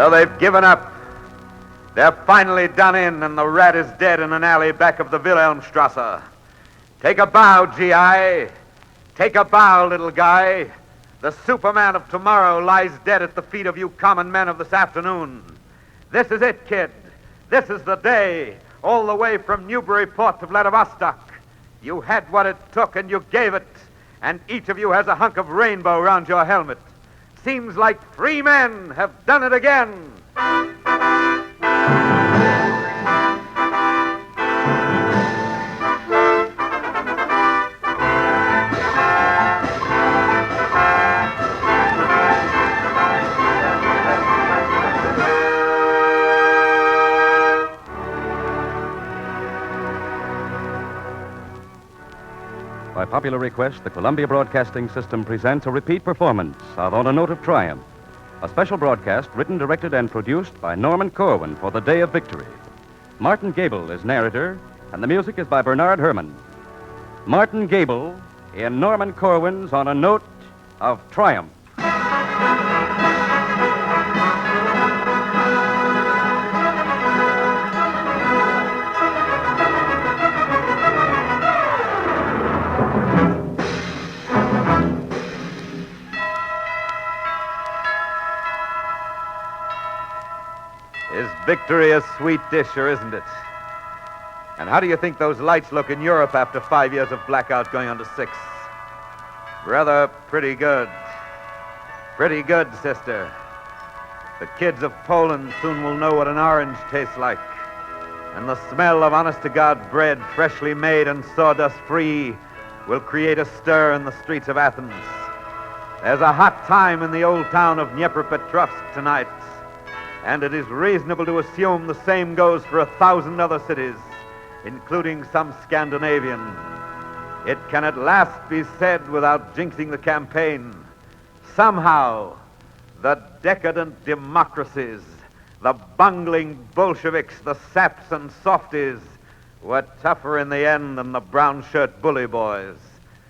So they've given up. They're finally done in, and the rat is dead in an alley back of the Wilhelmstrasse. Take a bow, G.I. Take a bow, little guy. The Superman of tomorrow lies dead at the feet of you common men of this afternoon. This is it, kid. This is the day, all the way from Newburyport to Vladivostok. You had what it took, and you gave it, and each of you has a hunk of rainbow round your helmet. Seems like 3 men have done it again. By popular request, the Columbia Broadcasting System presents a repeat performance of On a Note of Triumph, a special broadcast written, directed, and produced by Norman Corwin for the Day of Victory. Martin Gabel is narrator, and the music is by Bernard Hermann. Martin Gabel in Norman Corwin's On a Note of Triumph. Is victory a sweet dish, or isn't it? And how do you think those lights look in Europe after 5 years of blackout going on to 6? Rather pretty good. Pretty good, sister. The kids of Poland soon will know what an orange tastes like. And the smell of honest-to-God bread, freshly made and sawdust-free, will create a stir in the streets of Athens. There's a hot time in the old town of Dnepropetrovsk tonight. And it is reasonable to assume the same goes for 1,000 other cities, including some Scandinavian. It can at last be said without jinxing the campaign. Somehow, the decadent democracies, the bungling Bolsheviks, the saps and softies, were tougher in the end than the brown shirt bully boys,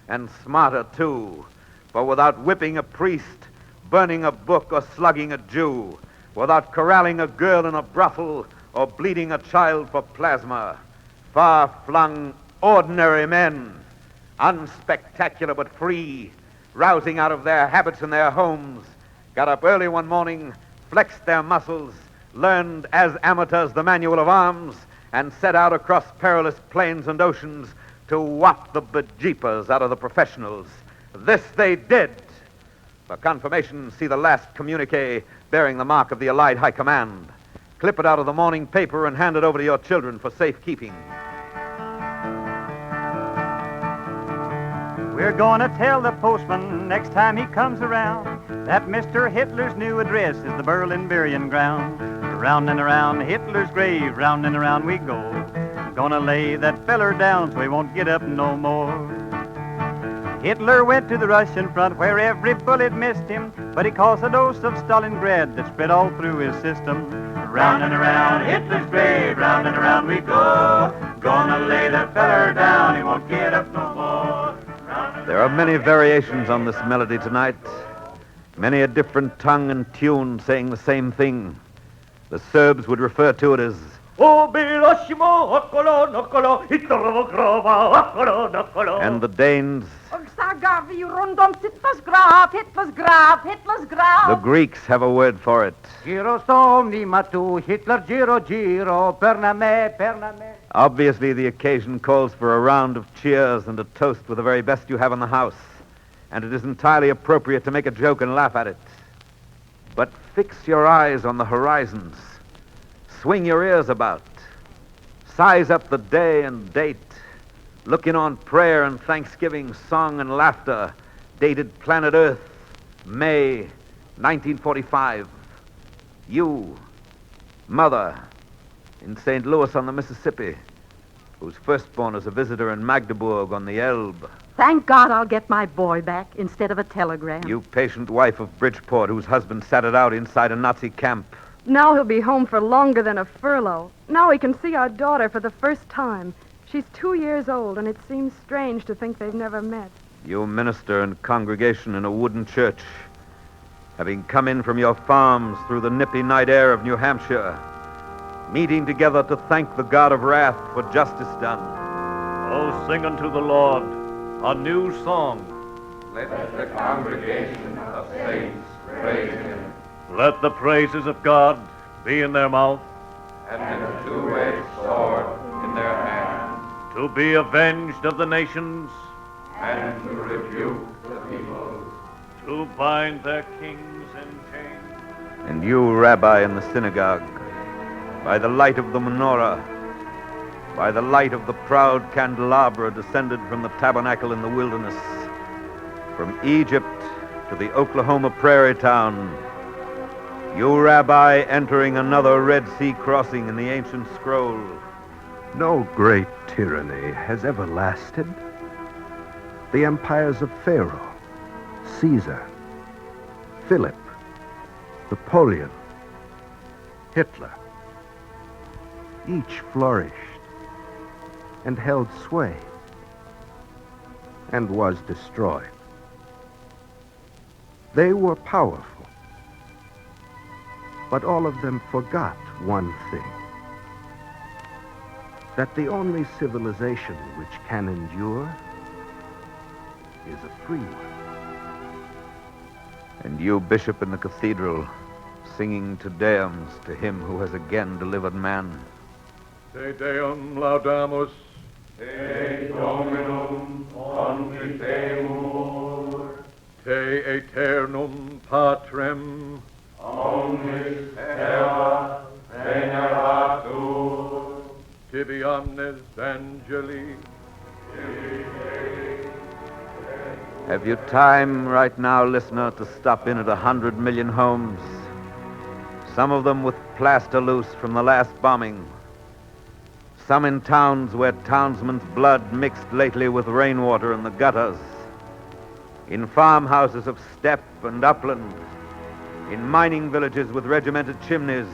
and smarter too, for without whipping a priest, burning a book, or slugging a Jew, without corralling a girl in a brothel or bleeding a child for plasma, far-flung, ordinary men, unspectacular but free, rousing out of their habits in their homes, got up early one morning, flexed their muscles, learned as amateurs the manual of arms, and set out across perilous plains and oceans to whop the bejeepers out of the professionals. This they did. For confirmation, see the last communique bearing the mark of the Allied High Command. Clip it out of the morning paper and hand it over to your children for safekeeping. We're gonna tell the postman next time he comes around that Mr. Hitler's new address is the Berlin burying ground. Round and around Hitler's grave, round and around we go. Gonna lay that feller down so he won't get up no more. Hitler went to the Russian front where every bullet missed him, but he caused a dose of Stalingrad that spread all through his system. Round and around Hitler's grave, round and around we go. Gonna lay that feller down, he won't get up no more. There are many variations on this melody tonight, many a different tongue and tune saying the same thing. The Serbs would refer to it as and the Danes, the Greeks have a word for it. Obviously, the occasion calls for a round of cheers and a toast with the very best you have in the house, and it is entirely appropriate to make a joke and laugh at it. But fix your eyes on the horizons. Swing your ears about. Size up the day and date. Look in on prayer and thanksgiving, song and laughter. Dated planet Earth, May 1945. You, mother, in St. Louis on the Mississippi, whose firstborn is a visitor in Magdeburg on the Elbe. Thank God I'll get my boy back instead of a telegram. You patient wife of Bridgeport, whose husband sat it out inside a Nazi camp. Now he'll be home for longer than a furlough. Now he can see our daughter for the first time. She's 2 years old, and it seems strange to think they've never met. You minister in congregation in a wooden church. having come in from your farms through the nippy night air of New Hampshire, meeting together to thank the God of wrath for justice done. Oh, sing unto the Lord a new song. Let the congregation of saints praise him. Let the praises of God be in their mouth, And a two-edged sword in their hand, to be avenged of the nations, and to rebuke the people. to bind their kings in chains. And you, Rabbi, in the synagogue, by the light of the menorah, by the light of the proud candelabra descended from the tabernacle in the wilderness, from Egypt to the Oklahoma prairie town, you, Rabbi, entering another Red Sea crossing in the ancient scroll. No great tyranny has ever lasted. The empires of Pharaoh, Caesar, Philip, Napoleon, Hitler, each flourished and held sway and was destroyed. They were powerful, but all of them forgot one thing: that the only civilization which can endure is a free one. And you, Bishop in the cathedral, singing Te Deums to him who has again delivered man. Te Deum laudamus. Te Dominum confitemur, Te aeternum patrem. omnis terra veneratur, Tibi omnes angeli. Have you time right now, listener, to stop in at 100 million homes? Some of them with plaster loose from the last bombing. Some in towns where townsmen's blood mixed lately with rainwater in the gutters. In farmhouses of steppe and upland. In mining villages with regimented chimneys.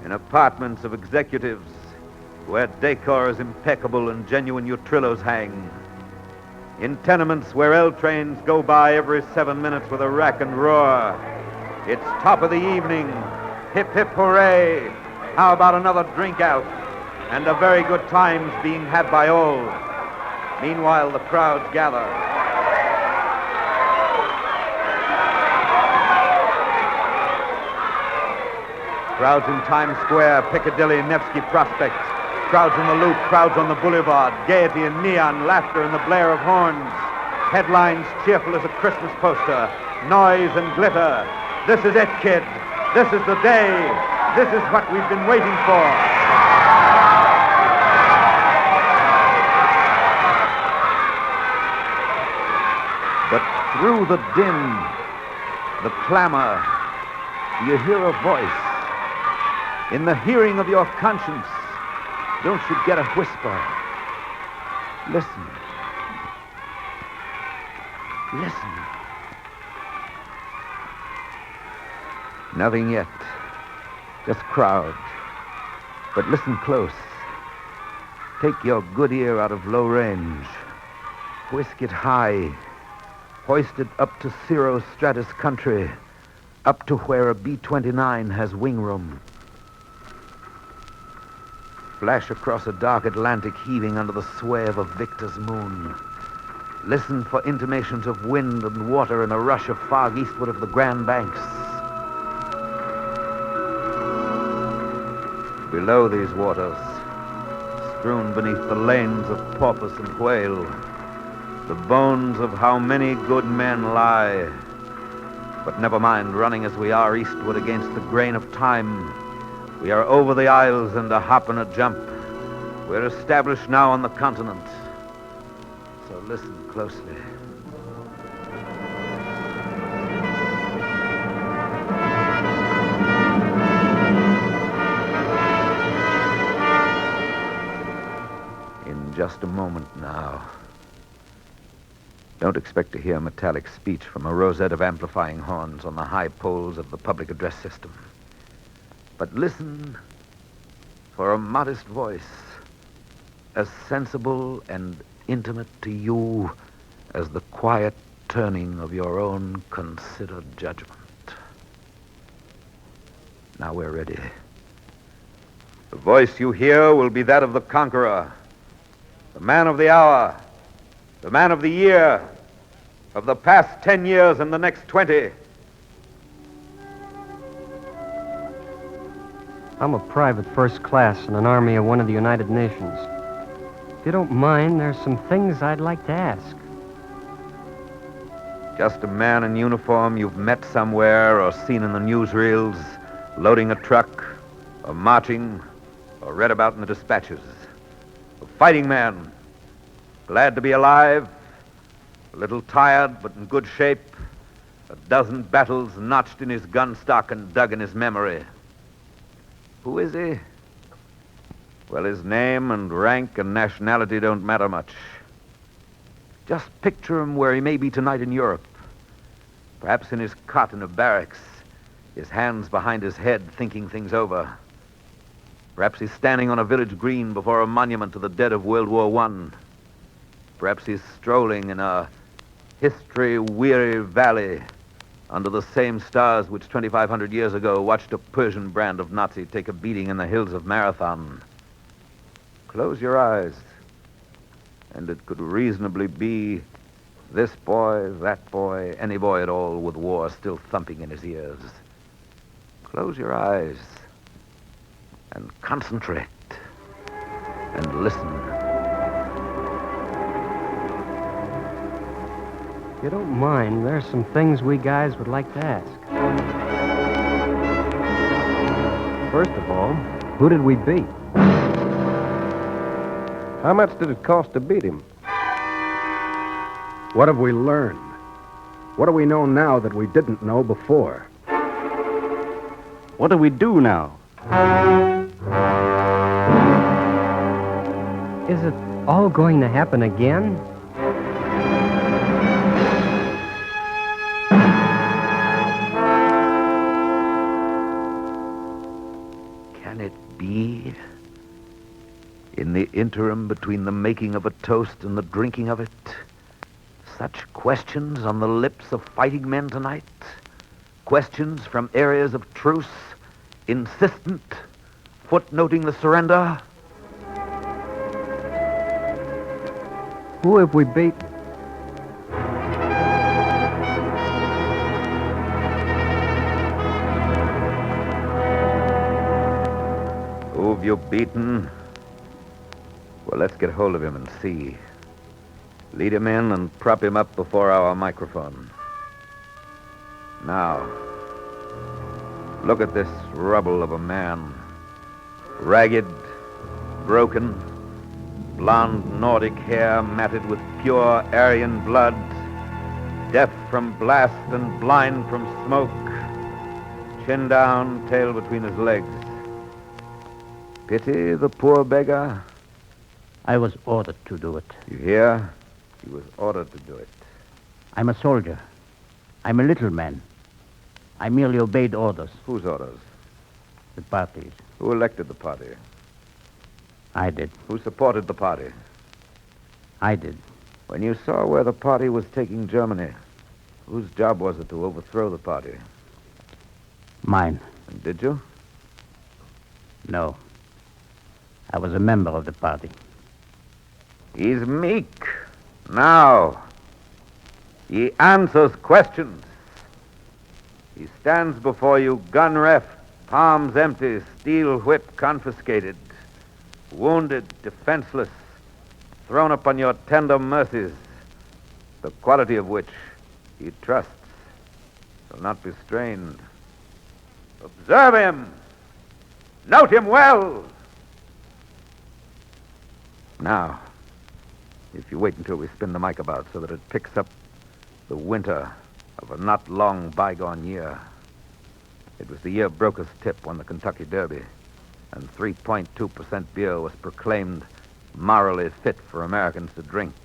In apartments of executives where decor is impeccable and genuine utrillos hang. In tenements where L trains go by every 7 minutes with a rack and roar. It's top of the evening. Hip, hip, hooray. How about another drink out? And a very good time's being had by all. Meanwhile, the crowds gather. Crowds in Times Square, Piccadilly, Nevsky Prospect. Crowds in the Loop, crowds on the Boulevard. Gaiety and neon, laughter and the blare of horns. Headlines cheerful as a Christmas poster. Noise and glitter. This is it, kid. This is the day. This is what we've been waiting for. But through the din, the clamor, you hear a voice. In the hearing of your conscience, don't you get a whisper? Listen. Listen. Nothing yet. Just crowd. But listen close. Take your good ear out of low range. Whisk it high. Hoist it up to cirro stratus country. Up to where a B-29 has wing room. Flash across a dark Atlantic heaving under the sway of a victor's moon. Listen for intimations of wind and water in a rush of fog eastward of the Grand Banks. Below these waters, strewn beneath the lanes of porpoise and whale, the bones of how many good men lie. But never mind, running as we are eastward against the grain of time, we are over the isles and a hop and a jump. We're established now on the continent. So listen closely. In just a moment now. Don't expect to hear metallic speech from a rosette of amplifying horns on the high poles of the public address system. But listen for a modest voice, as sensible and intimate to you as the quiet turning of your own considered judgment. Now we're ready. The voice you hear will be that of the conqueror, the man of the hour, the man of the year, of the past 10 years and the next 20. I'm a private first class in an army of one of the United Nations. If you don't mind, there's some things I'd like to ask. Just a man in uniform you've met somewhere or seen in the newsreels, loading a truck, or marching, or read about in the dispatches. A fighting man, glad to be alive, a little tired but in good shape, a dozen battles notched in his gun stock and dug in his memory. Who is he? Well, his name and rank and nationality don't matter much. Just picture him where he may be tonight in Europe. Perhaps in his cot in a barracks, his hands behind his head, thinking things over. Perhaps he's standing on a village green before a monument to the dead of World War I. Perhaps he's strolling in a history-weary valley under the same stars which 2,500 years ago watched a Persian brand of Nazi take a beating in the hills of Marathon. Close your eyes, and it could reasonably be this boy, that boy, any boy at all with war still thumping in his ears. Close your eyes and concentrate and listen. If you don't mind, there's some things we guys would like to ask. First of all, who did we beat? How much did it cost to beat him? What have we learned? What do we know now that we didn't know before? What do we do now? Is it all going to happen again? Can it be? In the interim between the making of a toast and the drinking of it, such questions on the lips of fighting men tonight? Questions from areas of truce, insistent, footnoting the surrender? Who have we beaten? Who have you beaten? Well, let's get hold of him and see. Lead him in and prop him up before our microphone. Now, look at this rubble of a man. Ragged, broken, blonde Nordic hair matted with pure Aryan blood, deaf from blast and blind from smoke, chin down, tail between his legs. Pity the poor beggar? I was ordered to do it. You hear? He was ordered to do it. I'm a soldier. I'm a little man. I merely obeyed orders. Whose orders? The party's. Who elected the party? I did. Who supported the party? I did. When you saw where the party was taking Germany, whose job was it to overthrow the party? Mine. And did you? No. I was a member of the party. He's meek. Now, he answers questions. He stands before you, gun reft, palms empty, steel whip confiscated, wounded, defenseless, thrown upon your tender mercies, the quality of which he trusts will not be strained. Observe him. Note him well. Now, if you wait until we spin the mic about so that it picks up the winter of a not long bygone year. It was the year Broker's Tip won the Kentucky Derby, and 3.2% beer was proclaimed morally fit for Americans to drink.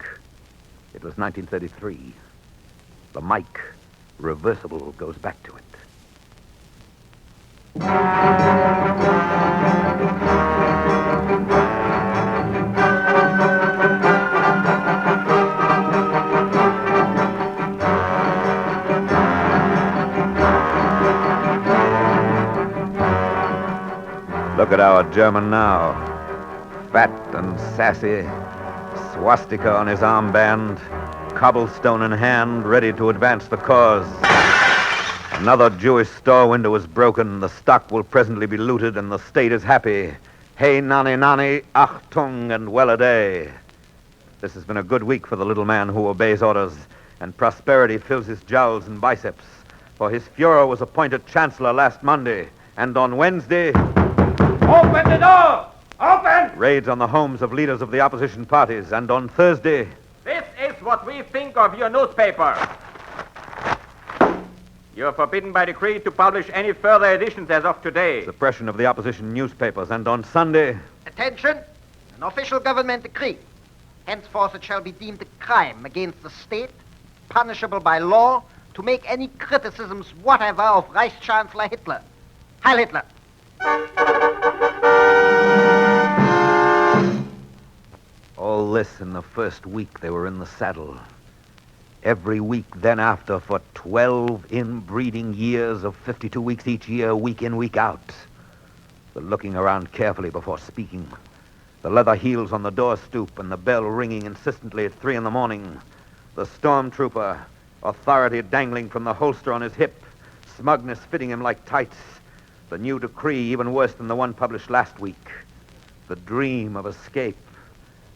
It was 1933. The mic, reversible, goes back to it. Look at our German now. Fat and sassy, swastika on his armband, cobblestone in hand, ready to advance the cause. Another Jewish store window is broken. The stock will presently be looted, and the state is happy. Hey, nani, nani, achtung, and well-a-day. This has been a good week for the little man who obeys orders, and prosperity fills his jowls and biceps. For his Fuhrer was appointed Chancellor last Monday, and on Wednesday... Open the door! Open! Raids on the homes of leaders of the opposition parties, and on Thursday... This is what we think of your newspaper. You are forbidden by decree to publish any further editions as of today. Suppression of the opposition newspapers, and on Sunday... Attention! An official government decree. Henceforth it shall be deemed a crime against the state, punishable by law, to make any criticisms whatever of Reichschancellor Hitler. Heil Hitler! All this in the first week they were in the saddle. Every week then after for 12 inbreeding years of 52 weeks each year, week in, week out. The looking around carefully before speaking. The leather heels on the door stoop and the bell ringing insistently at 3 a.m. The stormtrooper, authority dangling from the holster on his hip, smugness fitting him like tights. The new decree even worse than the one published last week. The dream of escape.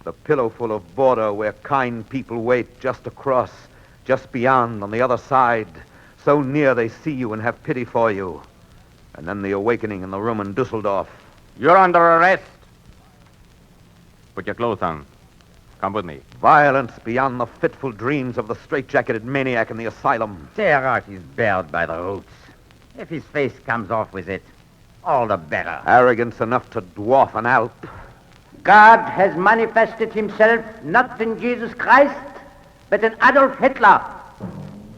The pillow full of border where kind people wait just across, just beyond, on the other side, so near they see you and have pity for you. And then the awakening in the room in Dusseldorf. You're under arrest. Put your clothes on. Come with me. Violence beyond the fitful dreams of the straitjacketed maniac in the asylum. Tear is bared by the roots. If his face comes off with it, all the better. Arrogance enough to dwarf an Alp. God has manifested himself not in Jesus Christ, but in Adolf Hitler.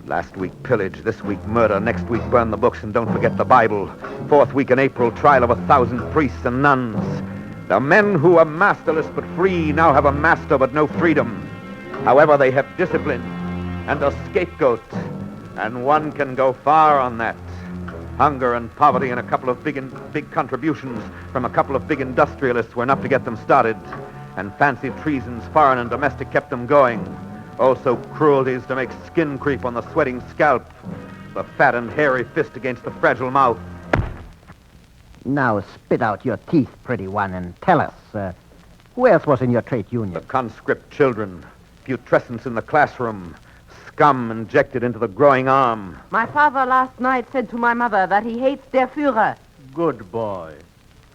Last week pillage, this week murder, next week burn the books and don't forget the Bible. 4th week in April, trial of 1,000 priests and nuns. The men who were masterless but free now have a master but no freedom. However, they have discipline and a scapegoat, and one can go far on that. Hunger and poverty and a couple of big contributions from a couple of big industrialists were enough to get them started. And fancy treasons, foreign and domestic, kept them going. Also cruelties to make skin creep on the sweating scalp. The fat and hairy fist against the fragile mouth. Now spit out your teeth, pretty one, and tell us, who else was in your trade union? The conscript children, putrescence in the classroom, scum injected into the growing arm. My father last night said to my mother that he hates der Führer. Good boy.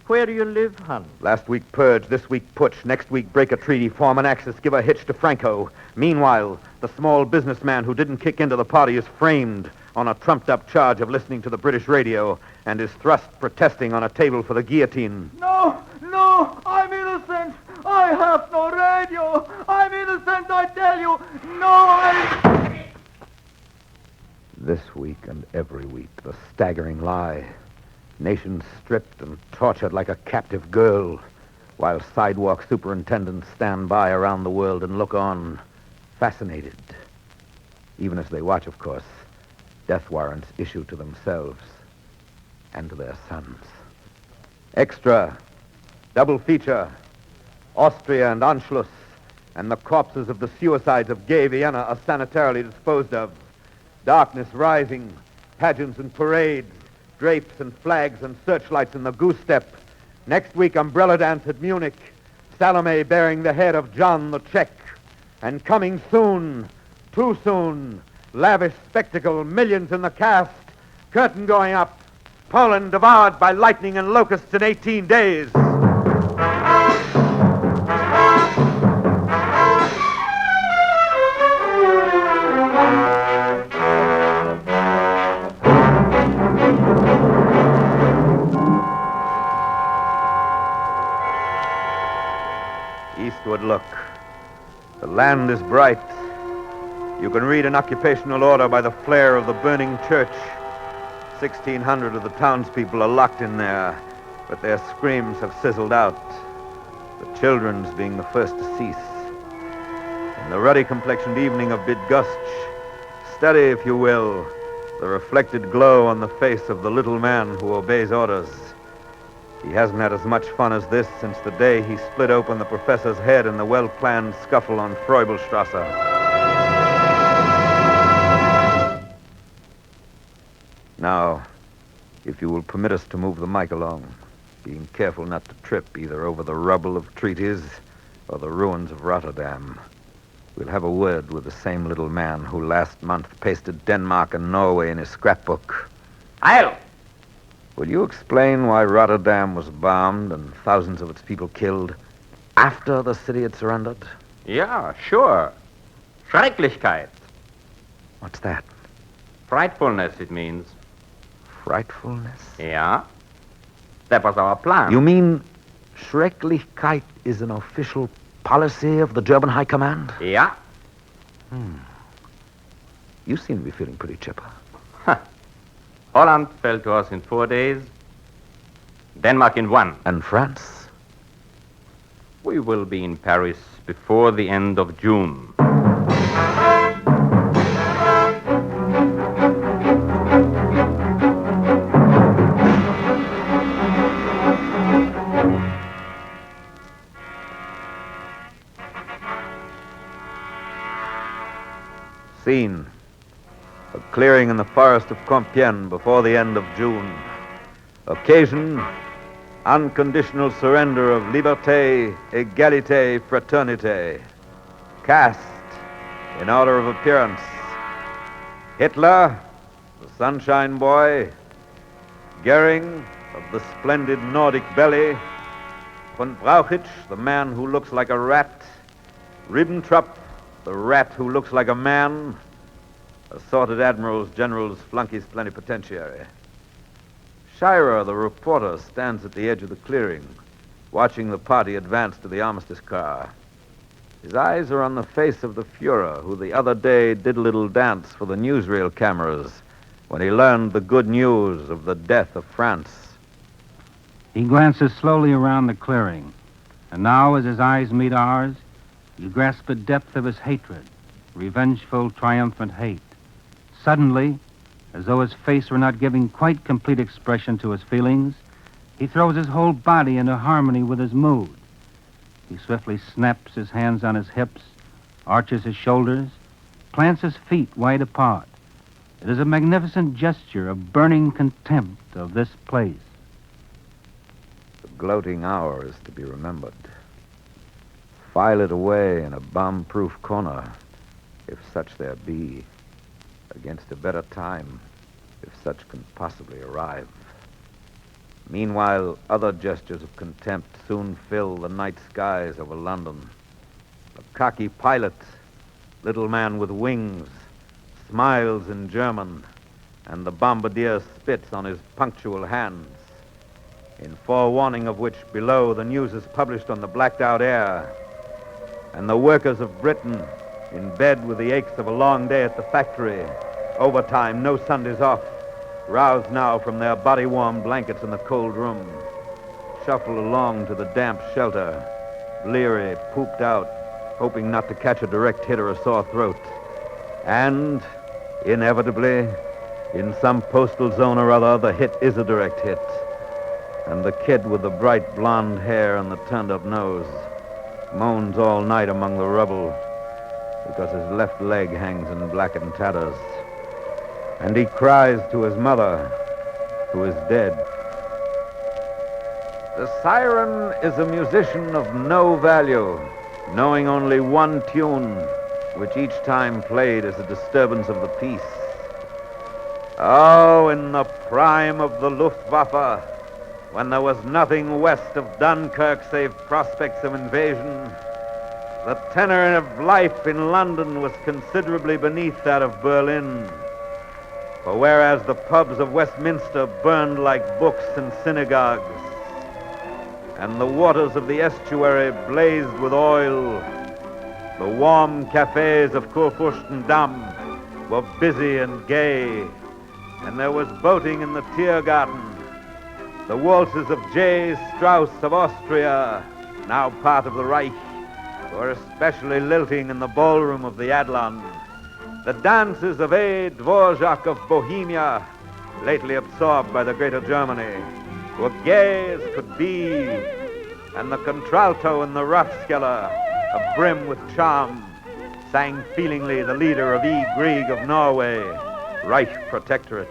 Where do you live, hon? Last week purge, this week putsch, next week break a treaty, form an axis, give a hitch to Franco. Meanwhile, the small businessman who didn't kick into the party is framed on a trumped-up charge of listening to the British radio and is thrust protesting on a table for the guillotine. No, I'm innocent. I have no radio. I'm innocent, I tell you. No, This week and every week, the staggering lie. Nations stripped and tortured like a captive girl, while sidewalk superintendents stand by around the world and look on, fascinated. Even as they watch, of course, death warrants issue to themselves and to their sons. Extra, double feature, Austria and Anschluss, and the corpses of the suicides of gay Vienna are sanitarily disposed of. Darkness rising, pageants and parades, drapes and flags and searchlights in the goose step. Next week, umbrella dance at Munich, Salome bearing the head of John the Czech. And coming soon, too soon, lavish spectacle, millions in the cast, curtain going up, Poland devoured by lightning and locusts in 18 days. Eastward look. The land is bright. You can read an occupational order by the flare of the burning church. 1,600 of the townspeople are locked in there, but their screams have sizzled out, the children's being the first to cease. In the ruddy-complexioned evening of Bydgoszcz, study, if you will, the reflected glow on the face of the little man who obeys orders. He hasn't had as much fun as this since the day he split open the professor's head in the well-planned scuffle on Freubelstrasse. Now, if you will permit us to move the mic along, being careful not to trip either over the rubble of treaties or the ruins of Rotterdam. We'll have a word with the same little man who last month pasted Denmark and Norway in his scrapbook. Heil! Will you explain why Rotterdam was bombed and thousands of its people killed after the city had surrendered? Yeah, sure. Schrecklichkeit. What's that? Frightfulness, it means. Frightfulness? Yeah. That was our plan. You mean Schrecklichkeit is an official policy of the German High Command? Yeah. You seem to be feeling pretty chipper. Holland fell to us in 4 days. Denmark in 1. And France? We will be in Paris before the end of June. Scene: a clearing in the forest of Compiègne before the end of June. Occasion: unconditional surrender of liberté, égalité, fraternité. Cast in order of appearance: Hitler, the sunshine boy; Goering, of the splendid Nordic belly; von Brauchitsch, the man who looks like a rat; Ribbentrop, the rat who looks like a man; assorted admirals, generals, flunkies, plenipotentiary. Shirer, the reporter, stands at the edge of the clearing, watching the party advance to the armistice car. His eyes are on the face of the Fuhrer, who the other day did a little dance for the newsreel cameras when he learned the good news of the death of France. He glances slowly around the clearing, and now, as his eyes meet ours, you grasp the depth of his hatred, revengeful, triumphant hate. Suddenly, as though his face were not giving quite complete expression to his feelings, he throws his whole body into harmony with his mood. He swiftly snaps his hands on his hips, arches his shoulders, plants his feet wide apart. It is a magnificent gesture of burning contempt of this place. The gloating hour is to be remembered. File it away in a bomb-proof corner, if such there be, against a better time, if such can possibly arrive. Meanwhile, other gestures of contempt soon fill the night skies over London. A cocky pilot, little man with wings, smiles in German, and the bombardier spits on his punctual hands, in forewarning of which below the news is published on the blacked-out air. And the workers of Britain, in bed with the aches of a long day at the factory, overtime, no Sundays off, roused now from their body-warm blankets in the cold room, shuffle along to the damp shelter, bleary, pooped out, hoping not to catch a direct hit or a sore throat. And, inevitably, in some postal zone or other, the hit is a direct hit. And the kid with the bright blonde hair and the turned-up nose moans all night among the rubble because his left leg hangs in blackened tatters. And he cries to his mother, who is dead. The siren is a musician of no value, knowing only one tune, which each time played is a disturbance of the peace. Oh, in the prime of the Luftwaffe, when there was nothing west of Dunkirk save prospects of invasion, the tenor of life in London was considerably beneath that of Berlin. For whereas the pubs of Westminster burned like books and synagogues, and the waters of the estuary blazed with oil, the warm cafes of Kurfürstendamm were busy and gay, and there was boating in the Tiergarten. The waltzes of J. Strauss of Austria, now part of the Reich, were especially lilting in the ballroom of the Adlon. The dances of A. Dvorak of Bohemia, lately absorbed by the Greater Germany, were gay as could be, and the contralto in the Rathskeller, abrim with charm, sang feelingly the leader of E. Grieg of Norway, Reich Protectorate.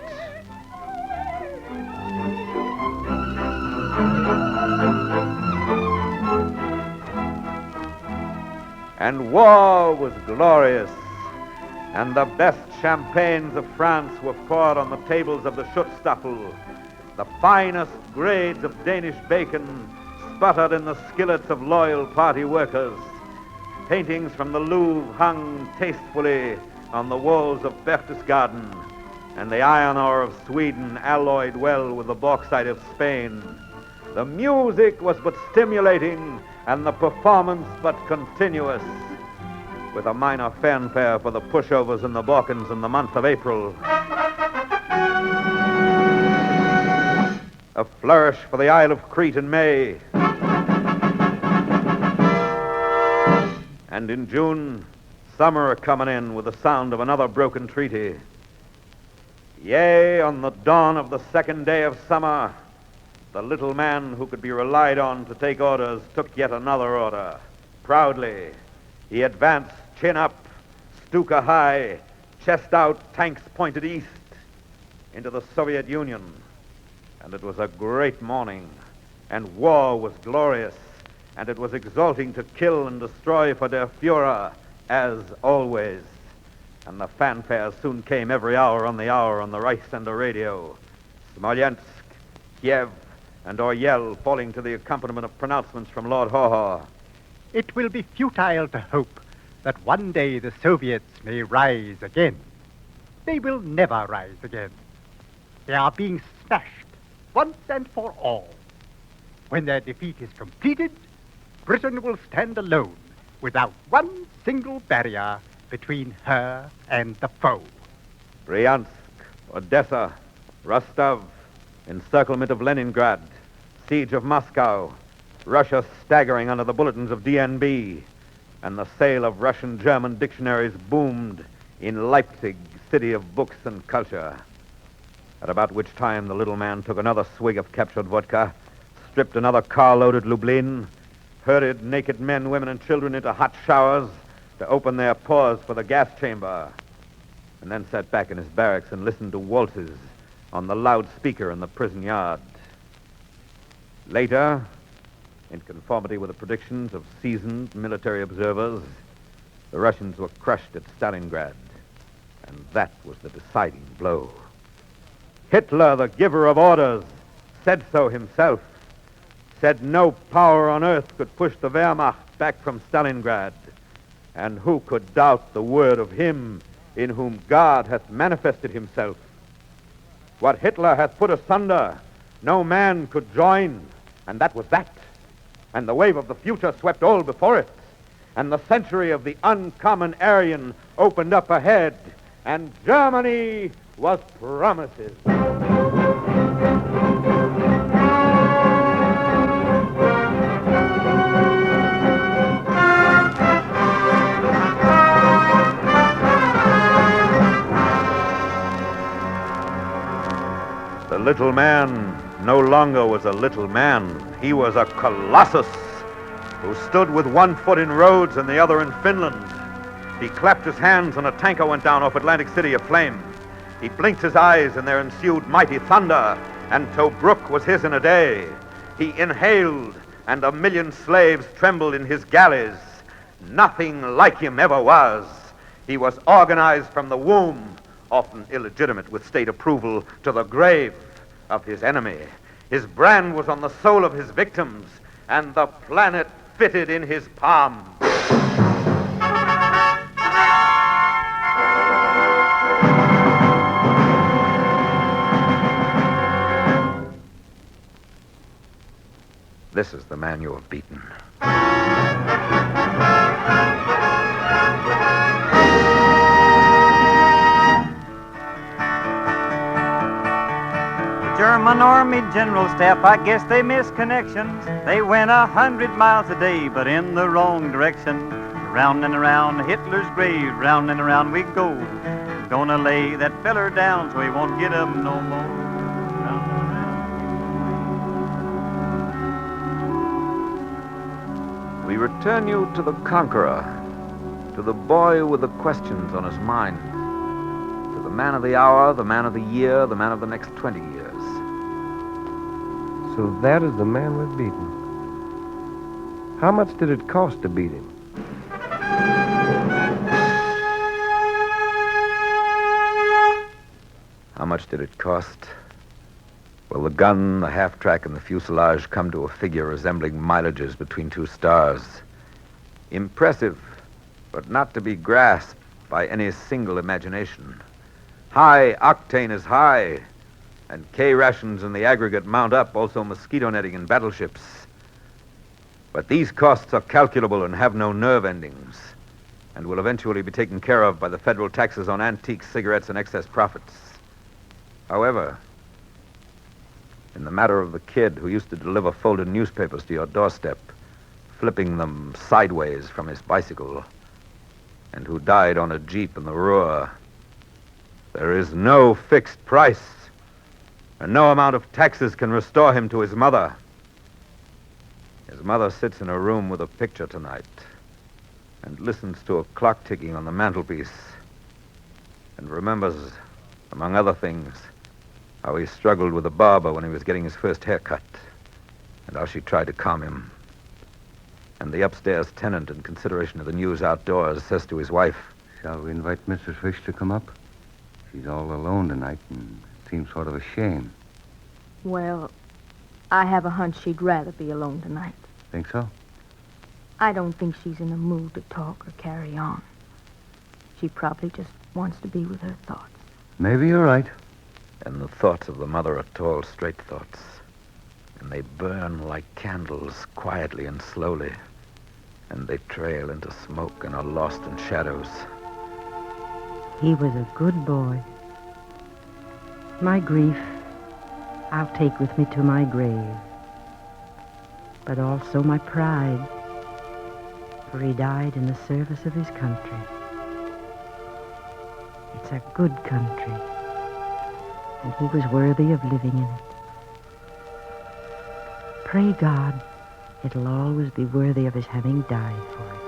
And war was glorious, and the best champagnes of France were poured on the tables of the Schutzstaffel. The finest grades of Danish bacon sputtered in the skillets of loyal party workers. Paintings from the Louvre hung tastefully on the walls of Berchtesgaden, and the iron ore of Sweden alloyed well with the bauxite of Spain. The music was but stimulating, and the performance but continuous, with a minor fanfare for the pushovers in the Balkans in the month of April. A flourish for the Isle of Crete in May. And in June, summer coming in with the sound of another broken treaty. Yea, on the dawn of the second day of summer, the little man who could be relied on to take orders took yet another order. Proudly, he advanced, chin up, Stuka high, chest out, tanks pointed east, into the Soviet Union. And it was a great morning, and war was glorious, and it was exalting to kill and destroy for der Führer, as always. And the fanfares soon came every hour on the Reichssender radio. Smolensk, Kiev, and Oryel falling to the accompaniment of pronouncements from Lord Haw-Haw. It will be futile to hope that one day the Soviets may rise again. They will never rise again. They are being smashed once and for all. When their defeat is completed, Britain will stand alone without one single barrier between her and the foe. Bryansk, Odessa, Rostov, encirclement of Leningrad, siege of Moscow, Russia staggering under the bulletins of DNB, and the sale of Russian-German dictionaries boomed in Leipzig, city of books and culture. At about which time the little man took another swig of captured vodka, stripped another car-loaded Lublin, herded naked men, women, and children into hot showers to open their pores for the gas chamber, and then sat back in his barracks and listened to waltzes on the loudspeaker in the prison yard. Later, in conformity with the predictions of seasoned military observers, the Russians were crushed at Stalingrad, and that was the deciding blow. Hitler, the giver of orders, said so himself, said no power on earth could push the Wehrmacht back from Stalingrad, and who could doubt the word of him in whom God hath manifested himself? What Hitler hath put asunder, no man could join, and that was that. And the wave of the future swept all before it, and the century of the uncommon Aryan opened up ahead, and Germany was promises. The little man no longer was a little man. He was a colossus who stood with one foot in Rhodes and the other in Finland. He clapped his hands and a tanker went down off Atlantic City aflame. He blinked his eyes and there ensued mighty thunder, and Tobruk was his in a day. He inhaled and 1,000,000 slaves trembled in his galleys. Nothing like him ever was. He was organized from the womb, often illegitimate with state approval, to the grave of his enemy. His brand was on the soul of his victims, and the planet fitted in his palm. This is the man you have beaten. German Army General Staff, I guess they missed connections. They went 100 miles a day, but in the wrong direction. Round and around Hitler's grave, round and around we go. Gonna lay that feller down so he won't get up no more. Round and around. turn you to the conqueror, to the boy with the questions on his mind, to the man of the hour, the man of the year, the man of the next 20 years. So that is the man we've beaten. How much did it cost to beat him? How much did it cost? Well, the gun, the half-track, and the fuselage come to a figure resembling mileages between two stars. Impressive, but not to be grasped by any single imagination. High octane is high, and K rations in the aggregate mount up, also mosquito netting in battleships. But these costs are calculable and have no nerve endings, and will eventually be taken care of by the federal taxes on antique cigarettes and excess profits. However, in the matter of the kid who used to deliver folded newspapers to your doorstep, flipping them sideways from his bicycle, and who died on a jeep in the Ruhr, there is no fixed price, and no amount of taxes can restore him to his mother. His mother sits in a room with a picture tonight and listens to a clock ticking on the mantelpiece and remembers, among other things, how he struggled with a barber when he was getting his first haircut, and how she tried to calm him. And the upstairs tenant, in consideration of the news outdoors, says to his wife, "Shall we invite Mrs. Fish to come up? She's all alone tonight and seems sort of a shame." Well, I have a hunch she'd rather be alone tonight. Think so? I don't think she's in the mood to talk or carry on. She probably just wants to be with her thoughts. Maybe you're right. And the thoughts of the mother are tall, straight thoughts. And they burn like candles, quietly and slowly. And they trail into smoke and are lost in shadows. He was a good boy. My grief, I'll take with me to my grave. But also my pride, for he died in the service of his country. It's a good country, and he was worthy of living in it. Pray God it'll always be worthy of his having died for it.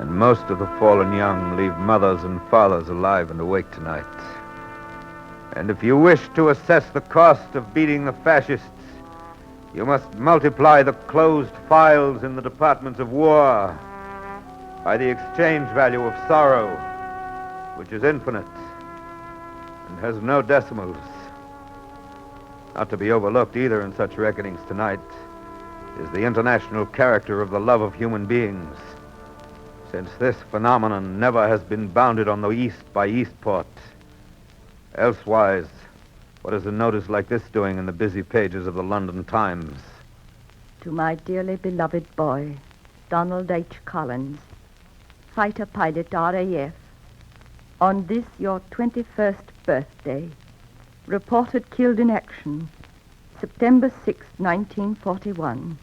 And most of the fallen young leave mothers and fathers alive and awake tonight. And if you wish to assess the cost of beating the fascists, you must multiply the closed files in the departments of war by the exchange value of sorrow, which is infinite and has no decimals. Not to be overlooked either in such reckonings tonight is the international character of the love of human beings, since this phenomenon never has been bounded on the East by Eastport. Elsewise, what is a notice like this doing in the busy pages of the London Times? To my dearly beloved boy, Donald H. Collins, fighter pilot RAF, on this your 21st birthday, reported killed in action, September 6, 1941.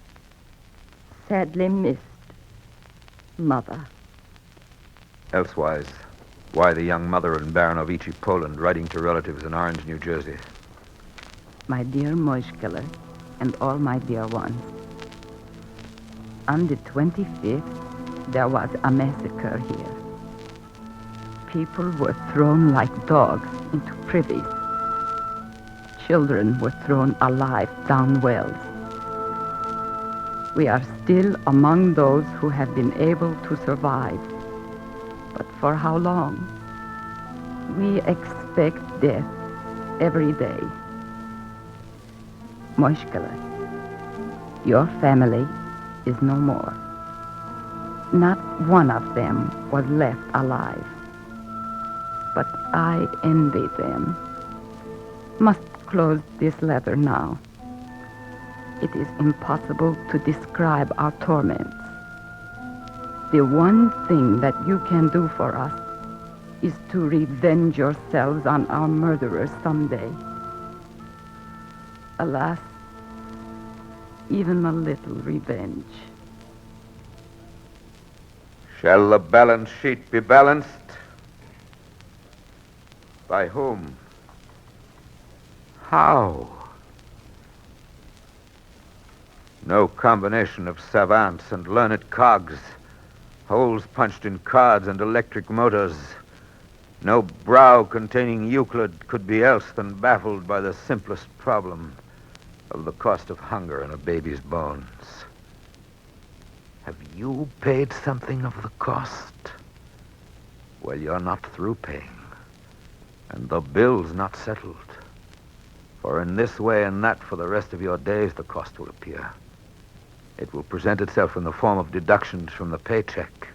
Sadly missed. Mother. Elsewise, why the young mother in Baranovici, Poland, writing to relatives in Orange, New Jersey? My dear Moishkele, and all my dear ones, on the 25th, there was a massacre here. People were thrown like dogs into privies. Children were thrown alive down wells. We are still among those who have been able to survive. But for how long? We expect death every day. Moishkele, your family is no more. Not one of them was left alive. But I envy them. Must close this letter now. It is impossible to describe our torments. The one thing that you can do for us is to revenge yourselves on our murderers someday. Alas, even a little revenge. Shall the balance sheet be balanced? By whom? How? No combination of savants and learned cogs, holes punched in cards and electric motors. No brow containing Euclid could be else than baffled by the simplest problem of the cost of hunger in a baby's bones. Have you paid something of the cost? Well, you're not through paying, and the bill's not settled. For in this way and that for the rest of your days, the cost will appear. It will present itself in the form of deductions from the paycheck,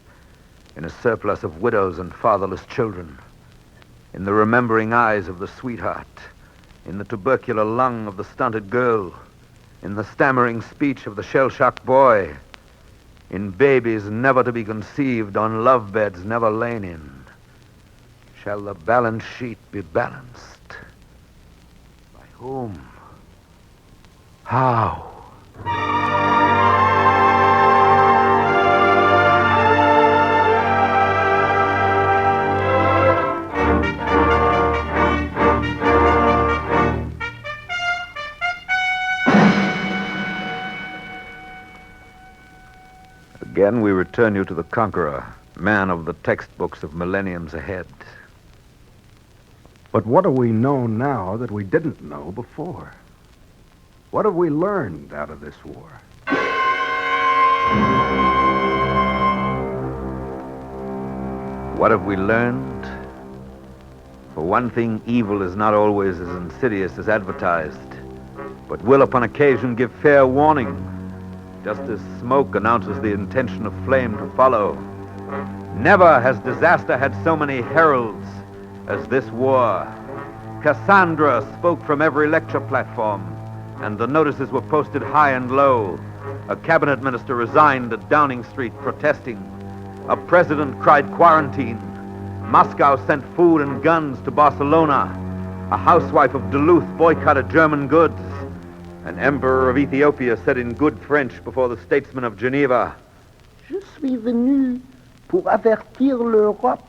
in a surplus of widows and fatherless children, in the remembering eyes of the sweetheart, in the tubercular lung of the stunted girl, in the stammering speech of the shell-shocked boy, in babies never to be conceived on love beds never lain in. Shall the balance sheet be balanced? By whom? How? Again, we return you to the conqueror, man of the textbooks of millenniums ahead. But what do we know now that we didn't know before? What have we learned out of this war? What have we learned? For one thing, evil is not always as insidious as advertised, but will upon occasion give fair warning, just as smoke announces the intention of flame to follow. Never has disaster had so many heralds as this war. Cassandra spoke from every lecture platform, and the notices were posted high and low. A cabinet minister resigned at Downing Street protesting. A president cried quarantine. Moscow sent food and guns to Barcelona. A housewife of Duluth boycotted German goods. An emperor of Ethiopia said in good French before the statesmen of Geneva, Je suis venu pour avertir l'Europe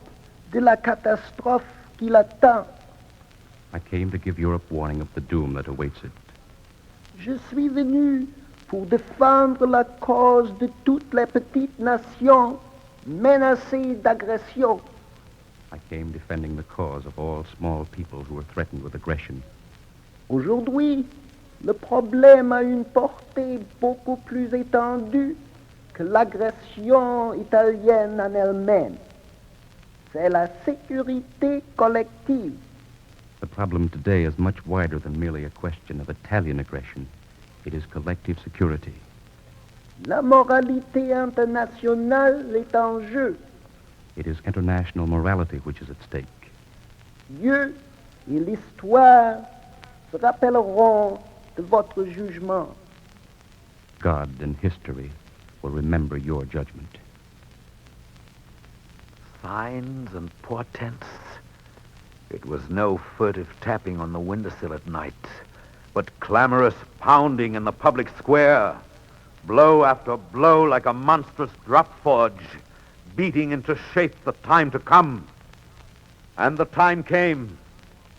de la catastrophe qui l'attend. I came to give Europe warning of the doom that awaits it. Je suis venu pour défendre la cause de toutes les petites nations menacées d'agression. I came defending the cause of all small people who were threatened with aggression. Aujourd'hui, le problème a une portée beaucoup plus étendue que l'agression italienne en elle-même. C'est la sécurité collective. The problem today is much wider than merely a question of Italian aggression. It is collective security. La moralité internationale est en jeu. It is international morality which is at stake. Dieu et l'histoire se rappelleront de votre jugement. God and history will remember your judgment. signs and portents. It was no furtive tapping on the windowsill at night, but clamorous pounding in the public square, blow after blow like a monstrous drop forge, beating into shape the time to come. And the time came,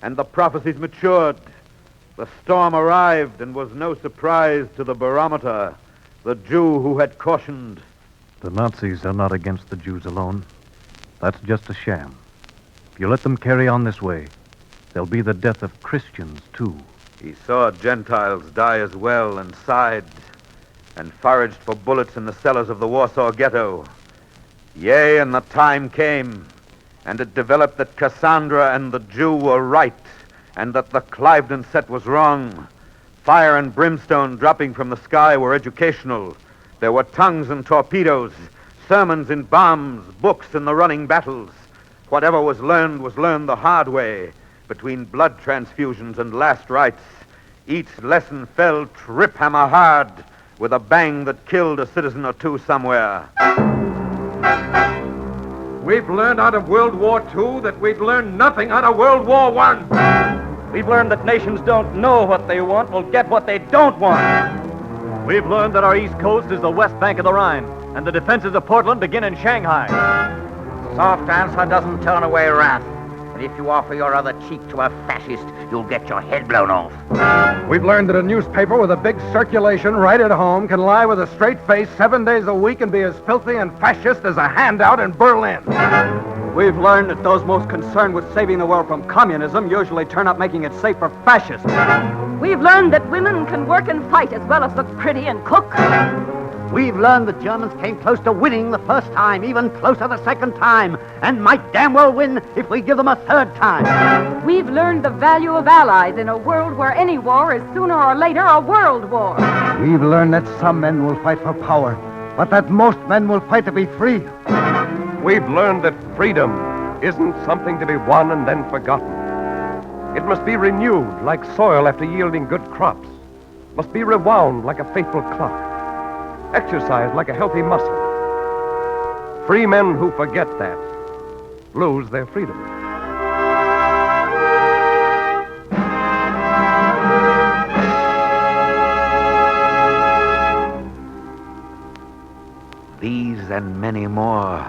and the prophecies matured. The storm arrived and was no surprise to the barometer, the Jew who had cautioned. The Nazis are not against the Jews alone. That's just a sham. If you let them carry on this way, there'll be the death of Christians, too. He saw Gentiles die as well and sighed and foraged for bullets in the cellars of the Warsaw Ghetto. Yea, and the time came, and it developed that Cassandra and the Jew were right, and that the Cliveden set was wrong. Fire and brimstone dropping from the sky were educational. There were tongues and torpedoes, sermons in bombs, books in the running battles. Whatever was learned the hard way, between blood transfusions and last rites. Each lesson fell trip-hammer hard, with a bang that killed a citizen or two somewhere. We've learned out of World War II that we'd learned nothing out of World War I. We've learned that nations don't know what they want will get what they don't want. We've learned that our east coast is the west bank of the Rhine, and the defenses of Portland begin in Shanghai. Soft answer doesn't turn away wrath. And if you offer your other cheek to a fascist, you'll get your head blown off. We've learned that a newspaper with a big circulation right at home can lie with a straight face 7 days a week and be as filthy and fascist as a handout in Berlin. We've learned that those most concerned with saving the world from communism usually turn up making it safe for fascists. We've learned that women can work and fight as well as look pretty and cook. We've learned the Germans came close to winning the first time, even closer the second time, and might damn well win if we give them a third time. We've learned the value of allies in a world where any war is sooner or later a world war. We've learned that some men will fight for power, but that most men will fight to be free. We've learned that freedom isn't something to be won and then forgotten. It must be renewed like soil after yielding good crops, must be rewound like a faithful clock, exercised like a healthy muscle. Free men who forget that lose their freedom. These and many more.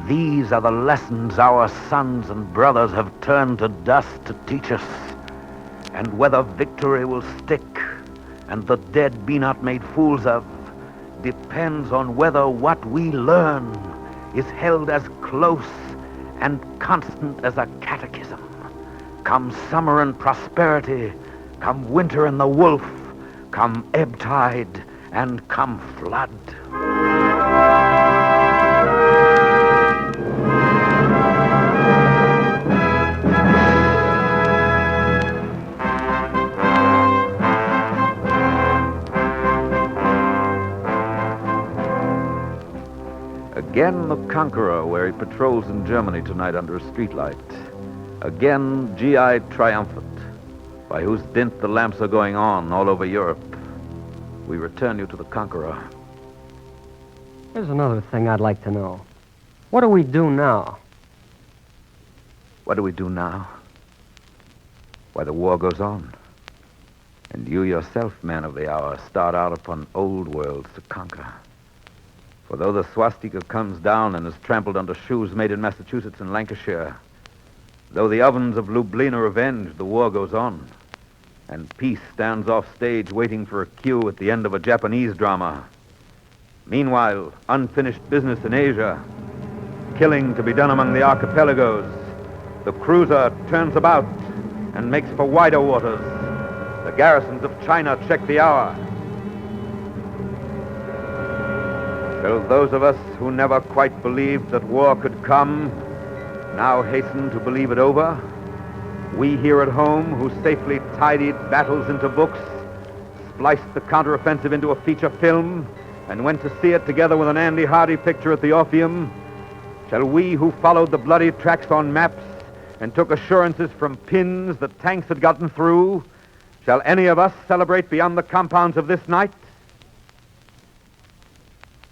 These are the lessons our sons and brothers have turned to dust to teach us. And whether victory will stick and the dead be not made fools of depends on whether what we learn is held as close and constant as a catechism. Come summer and prosperity, come winter and the wolf, come ebb tide and come flood. Again the Conqueror, where he patrols in Germany tonight under a streetlight. Again G.I. triumphant, by whose dint the lamps are going on all over Europe. We return you to the Conqueror. Here's another thing I'd like to know. What do we do now? What do we do now? Why, the war goes on. And you yourself, man of the hour, start out upon old worlds to conquer. For though the swastika comes down and is trampled under shoes made in Massachusetts and Lancashire, though the ovens of Lublin are avenged, the war goes on. And peace stands off stage waiting for a cue at the end of a Japanese drama. Meanwhile, unfinished business in Asia, killing to be done among the archipelagos. The cruiser turns about and makes for wider waters. The garrisons of China check the hour. Till those of us who never quite believed that war could come now hasten to believe it over. We here at home, who safely tidied battles into books, spliced the counteroffensive into a feature film, and went to see it together with an Andy Hardy picture at the Orpheum, shall we who followed the bloody tracks on maps and took assurances from pins that tanks had gotten through, shall any of us celebrate beyond the compounds of this night?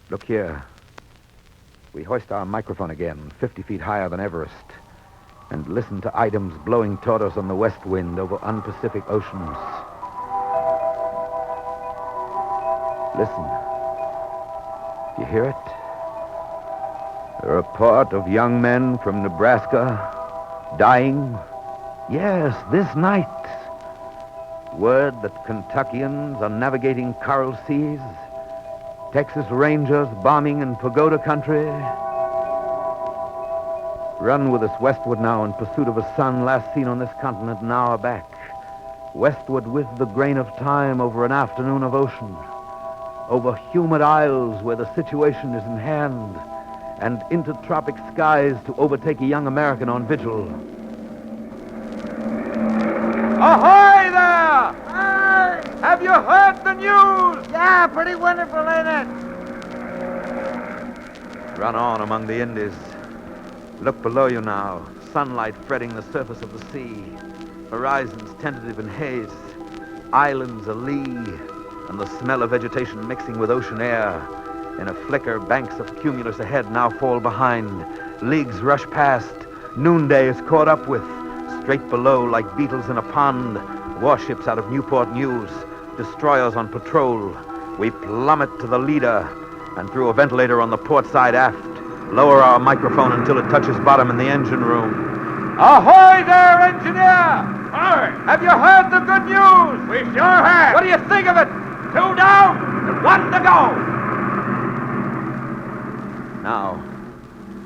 Look here. We hoist our microphone again, 50 feet higher than Everest, and listen to items blowing toward us on the west wind over unpacific oceans. Listen. You hear it? The report of young men from Nebraska dying. Yes, this night. Word that Kentuckians are navigating coral seas. Texas Rangers bombing in pagoda country. Run with us westward now in pursuit of a sun last seen on this continent an hour back. Westward with the grain of time over an afternoon of ocean. Over humid isles where the situation is in hand. And into tropic skies to overtake a young American on vigil. Ahoy there! Hi! Have you heard the news? Yeah, pretty wonderful, ain't it? Run on among the Indies. Look below you now. Sunlight fretting the surface of the sea. Horizons tentative in haze. Islands a lee. And the smell of vegetation mixing with ocean air. In a flicker, banks of cumulus ahead now fall behind. Leagues rush past. Noonday is caught up with. Straight below, like beetles in a pond. Warships out of Newport News. Destroyers on patrol. We plummet to the leader. And through a ventilator on the port side aft, lower our microphone until it touches bottom in the engine room. Ahoy there, engineer! Hi! Have you heard the good news? We sure have. What do you think of it? 2 down and 1 to go. Now,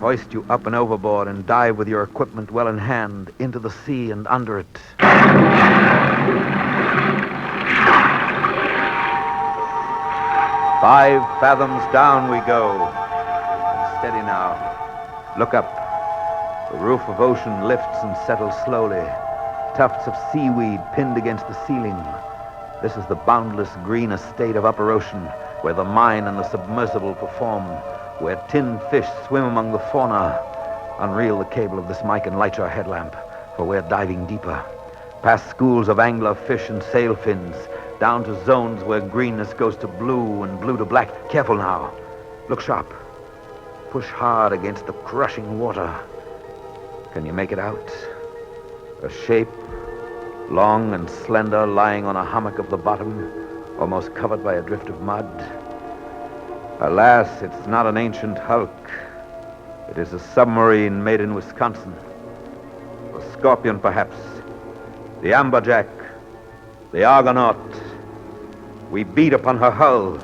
hoist you up and overboard and dive with your equipment well in hand into the sea and under it. 5 fathoms down we go. Steady now. Look up. The roof of ocean lifts and settles slowly. Tufts of seaweed pinned against the ceiling. This is the boundless green estate of upper ocean, where the mine and the submersible perform, where tin fish swim among the fauna. Unreel the cable of this mic and light your headlamp, for we're diving deeper. Past schools of angler fish and sail fins, down to zones where greenness goes to blue and blue to black. Careful now. Look sharp. Push hard against the crushing water. Can you make it out? A shape, long and slender, lying on a hummock of the bottom, almost covered by a drift of mud. Alas, it's not an ancient hulk. It is a submarine made in Wisconsin. The Scorpion, perhaps. The Amberjack. The Argonaut. We beat upon her hull.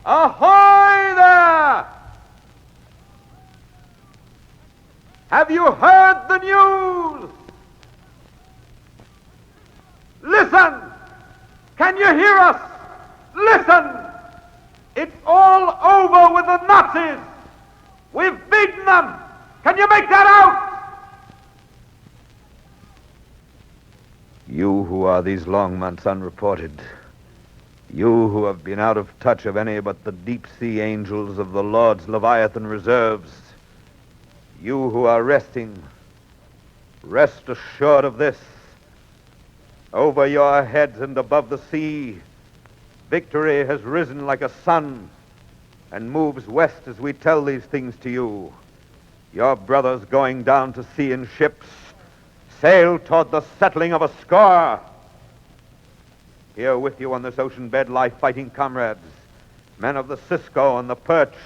Ahoy there! Have you heard the news? Listen! Can you hear us? Listen! It's all over with the Nazis! We've beaten them! Can you make that out? You who are these long months unreported, you who have been out of touch of any but the deep-sea angels of the Lord's Leviathan reserves, you who are resting, rest assured of this. Over your heads and above the sea, victory has risen like a sun and moves west as we tell these things to you. Your brothers going down to sea in ships sail toward the settling of a score. Here with you on this ocean bed lie fighting comrades, men of the Cisco and the Perch,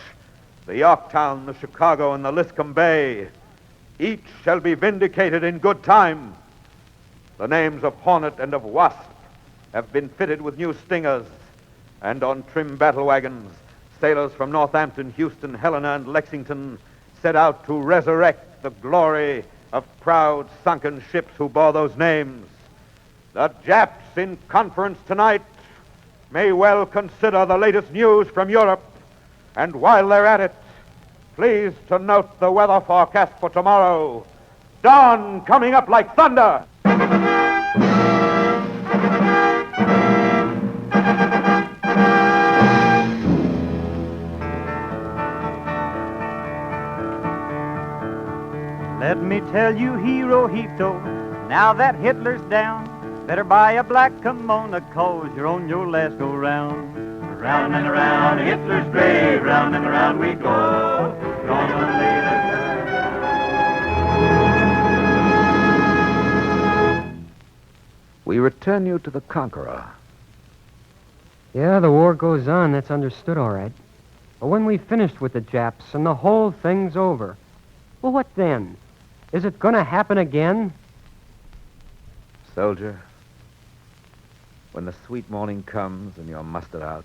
the Yorktown, the Chicago, and the Liscombe Bay. Each shall be vindicated in good time. The names of Hornet and of Wasp have been fitted with new stingers, and on trim battle wagons, sailors from Northampton, Houston, Helena, and Lexington set out to resurrect the glory of proud sunken ships who bore those names. The Japs in conference tonight may well consider the latest news from Europe, and while they're at it, please to note the weather forecast for tomorrow. Dawn coming up like thunder. Let me tell you, Hirohito, now that Hitler's down, better buy a black kimono, 'cause you're on your last go-round. Round and around Hitler's grave, round and around we go. Gonna lay We return you to the Conqueror. Yeah, the war goes on. That's understood, all right. But when we finished with the Japs and the whole thing's over, well, what then? Is it going to happen again? Soldier, when the sweet morning comes and you're mustered out,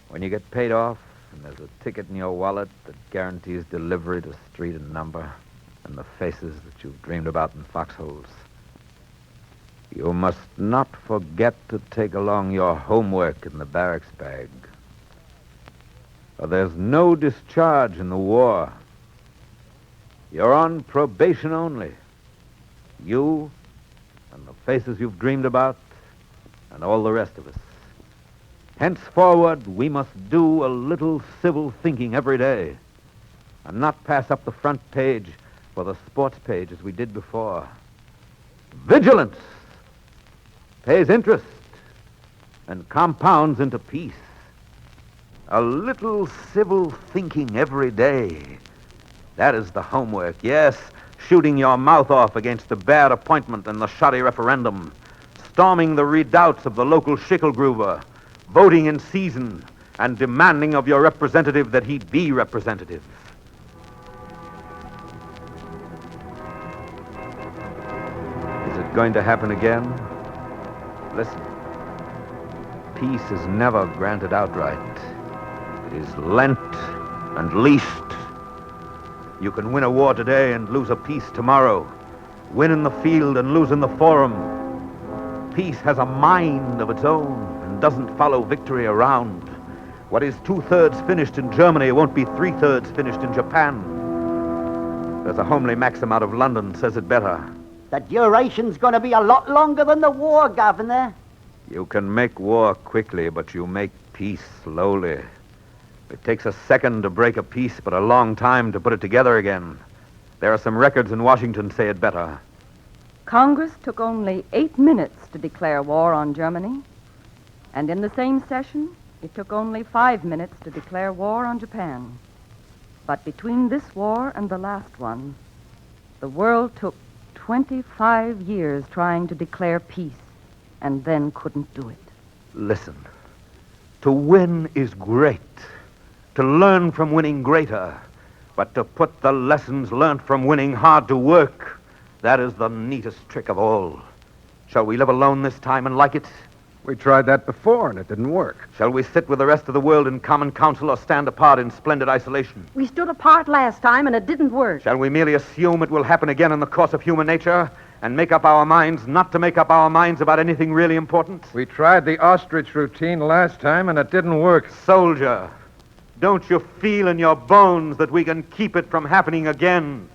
when you get paid off and there's a ticket in your wallet that guarantees delivery to street and number and the faces that you've dreamed about in foxholes, you must not forget to take along your homework in the barracks bag. For there's no discharge in the war. You're on probation only. You and the faces you've dreamed about, and all the rest of us. Henceforward, we must do a little civil thinking every day, and not pass up the front page for the sports page as we did before. Vigilance pays interest and compounds into peace. A little civil thinking every day. That is the homework, yes. Shooting your mouth off against the bad appointment and the shoddy referendum. Storming the redoubts of the local schickelgruber. Voting in season and demanding of your representative that he be representative. going to happen again? Listen. Peace is never granted outright. It is lent and leased. You can win a war today and lose a peace tomorrow. Win in the field and lose in the forum. Peace has a mind of its own and doesn't follow victory around. What is 2/3 finished in Germany won't be 3/3 finished in Japan. There's a homely maxim out of London says it better. The duration's going to be a lot longer than the war, Governor. You can make war quickly, but you make peace slowly. It takes a second to break a peace, but a long time to put it together again. There are some records in Washington say it better. Congress took only 8 minutes to declare war on Germany. And in the same session, it took only 5 minutes to declare war on Japan. But between this war and the last one, the world took 25 years trying to declare peace and then couldn't do it. Listen, to win is great. To learn from winning greater. But to put the lessons learned from winning hard to work, that is the neatest trick of all. Shall we live alone this time and like it? We tried that before, and it didn't work. Shall we sit with the rest of the world in common council or stand apart in splendid isolation? We stood apart last time, and it didn't work. Shall we merely assume it will happen again in the course of human nature and make up our minds not to make up our minds about anything really important? We tried the ostrich routine last time, and it didn't work. Soldier, don't you feel in your bones that we can keep it from happening again?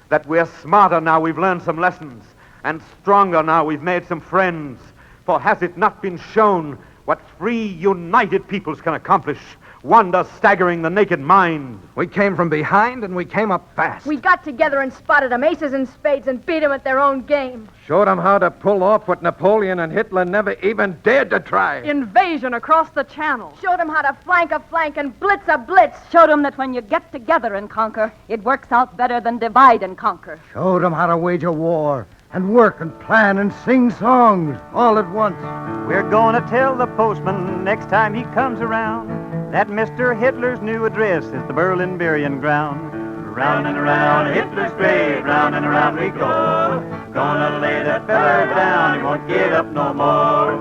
That we're smarter now we've learned some lessons, and stronger now we've made some friends? For has it not been shown what free, united peoples can accomplish? Wonders staggering the naked mind. We came from behind, and we came up fast. We got together and spotted them, aces and spades, and beat them at their own game. Showed them how to pull off what Napoleon and Hitler never even dared to try. Invasion across the channel. Showed them how to flank a flank and blitz a blitz. Showed them that when you get together and conquer, it works out better than divide and conquer. Showed them how to wage a war and work and plan and sing songs all at once. We're gonna tell the postman next time he comes around that Mr. Hitler's new address is the Berlin burying ground. Round and around Hitler's grave, round and around we go. Gonna lay that feller down, he won't get up no more.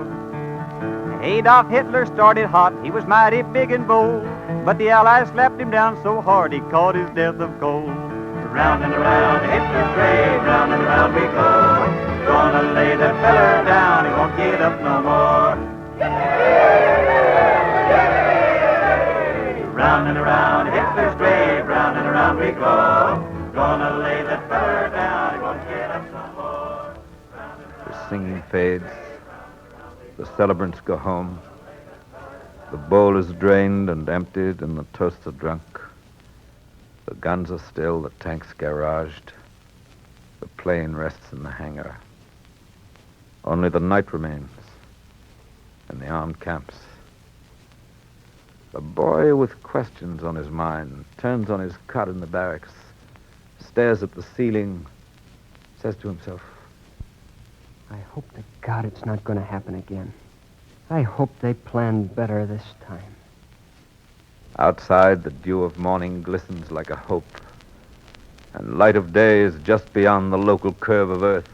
Adolf Hitler started hot, he was mighty big and bold, but the Allies slapped him down so hard he caught his death of cold. Round and around Hitler's grave, round and around we go. Gonna lay that feller down, he won't get up no more. Round and around Hitler's grave, round and around we go. Gonna lay that feller down, he won't get up no more. The singing fades. The celebrants go home. The bowl is drained and emptied, and the toasts are drunk. The guns are still, the tanks garaged. The plane rests in the hangar. Only the night remains, and the armed camps. The boy with questions on his mind turns on his cot in the barracks, stares at the ceiling, says to himself, I hope to God it's not going to happen again. I hope they planned better this time. Outside, the dew of morning glistens like a hope, and light of day is just beyond the local curve of earth.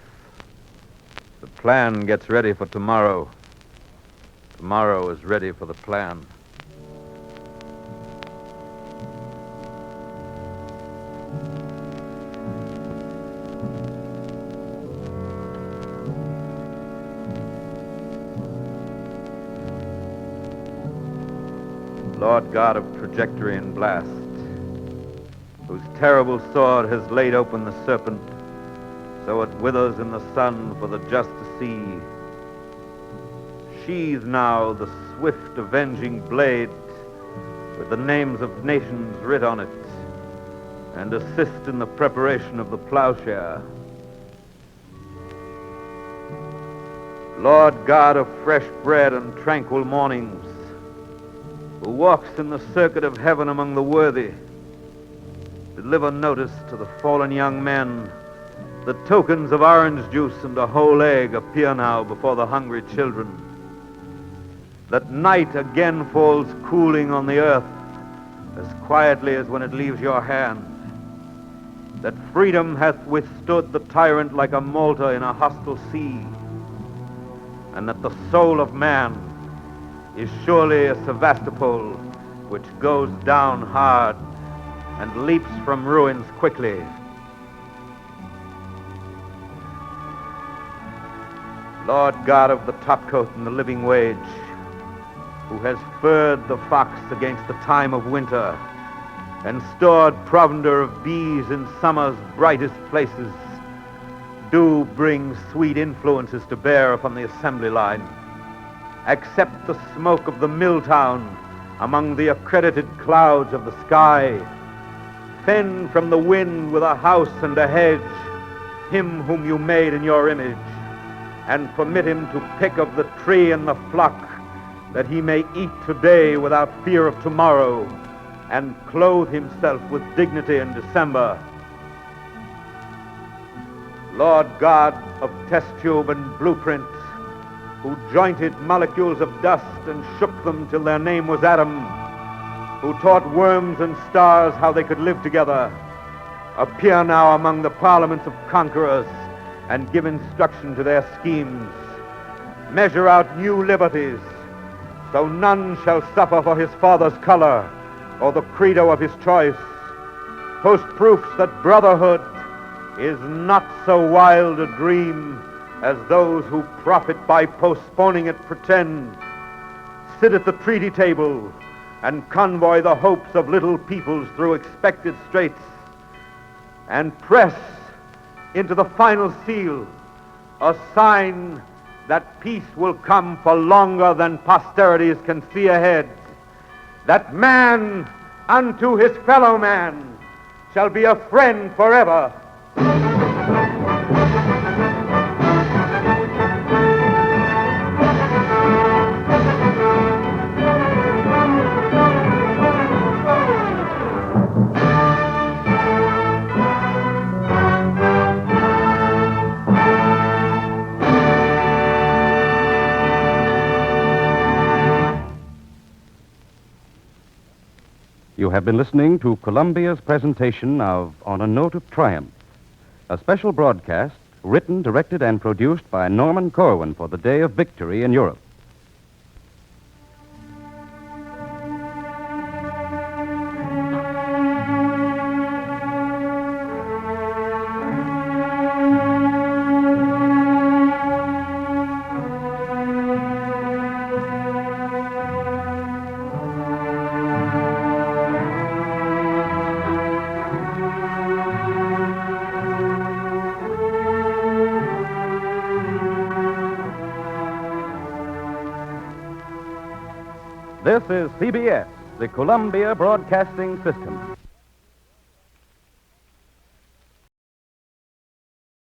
The plan gets ready for tomorrow. Tomorrow is ready for the plan. Lord God of trajectory and blast, whose terrible sword has laid open the serpent, so it withers in the sun for the just to see. Sheathe now the swift avenging blade with the names of nations writ on it, and assist in the preparation of the plowshare. Lord God of fresh bread and tranquil mornings, who walks in the circuit of heaven among the worthy, deliver notice to the fallen young men. The tokens of orange juice and a whole egg appear now before the hungry children. That night again falls cooling on the earth, as quietly as when it leaves your hand. that freedom hath withstood the tyrant like a Malta in a hostile sea, and that the soul of man is surely a Sevastopol which goes down hard and leaps from ruins quickly. Lord God of the topcoat and the living wage, who has furred the fox against the time of winter and stored provender of bees in summer's brightest places, do bring sweet influences to bear upon the assembly line. Accept the smoke of the mill town among the accredited clouds of the sky. Fend from the wind with a house and a hedge him whom you made in your image, and permit him to pick of the tree and the flock, that he may eat today without fear of tomorrow, and clothe himself with dignity in December. Lord God of test tube and blueprint, who jointed molecules of dust and shook them till their name was Adam, who taught worms and stars how they could live together, appear now among the parliaments of conquerors and give instruction to their schemes. Measure out new liberties, so none shall suffer for his father's color or the credo of his choice. Post proofs that brotherhood is not so wild a dream as those who profit by postponing it pretend. Sit at the treaty table and convoy the hopes of little peoples through expected straits, and press into the final seal a sign that peace will come for longer than posterities can see ahead, that man unto his fellow man shall be a friend forever. You have been listening to Columbia's presentation of On a Note of Triumph, a special broadcast written, directed, and produced by Norman Corwin for the Day of Victory in Europe. This is CBS, the Columbia Broadcasting System.